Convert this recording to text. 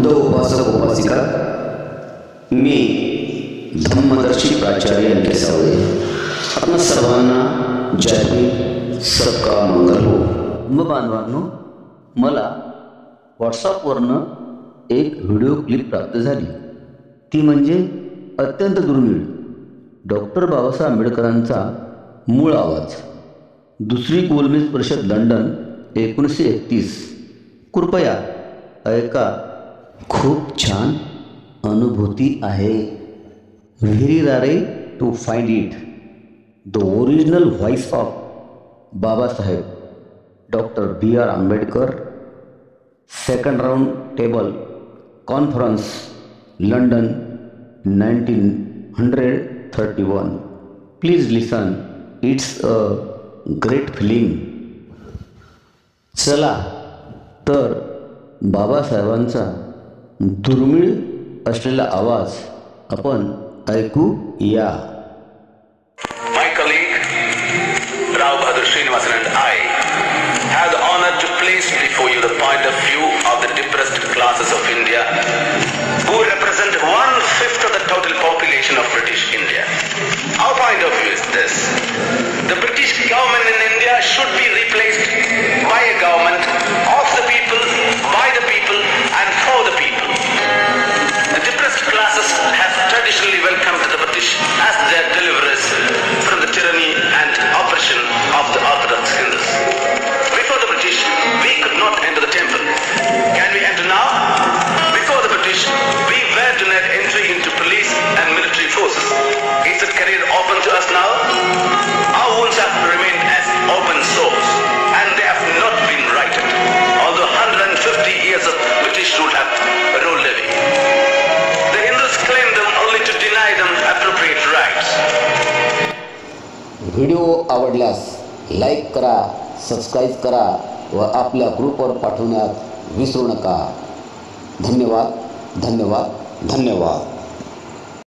बुद्ध उपासक उपासिका, मी धम्मदर्शी प्राचार्य केसावळे आपणा सर्वांना जय भीम, सबका मंगल हो. बांधवांनो, मला व्हॉट्सअपवरनं एक व्हिडिओ क्लिप प्राप्त झाली. ती म्हणजे अत्यंत दुर्मिळ डॉक्टर बाबासाहेब आंबेडकरांचा मूळ आवाज. दुसरी गोलमेज परिषद लंडन 1931. कृपया ऐका. खूप छान अनुभूती आहे. Very rare to find it. The original voice of Babasaheb doctor B.R. Ambedkar. Second round table conference London 1931. Please listen. It's a great feeling. चला तर बाबासाहेबांचा दुर्मिळ असलेला आवाज आपण ऐकू या. My colleague Rao Bahadur Srinivasan and I have the honor to place before you the point of view of the depressed classes of India, who represent 1/5 of the total population of British India. Our point of view is this: the British government in India should be replaced by a government of the people, by the people and for the people. The depressed classes have traditionally welcomed the British as their deliverers from the tyranny and oppression of the Orthodox Hindus. Before the British, we could not enter the temple. Can we enter now? Before the British, we were denied entry into police and military forces. Is that career open to us now? Our wounds have remained as open sores, and they have not been righted, although 150 years of British rule have rolled away. The Hindus claim them only to deny them appropriate rights. Video आवडल्यास like करा, subscribe करा व आपल्या ग्रुपवर पाठवण्यात विसरू नका. धन्यवाद, धन्यवाद, धन्यवाद.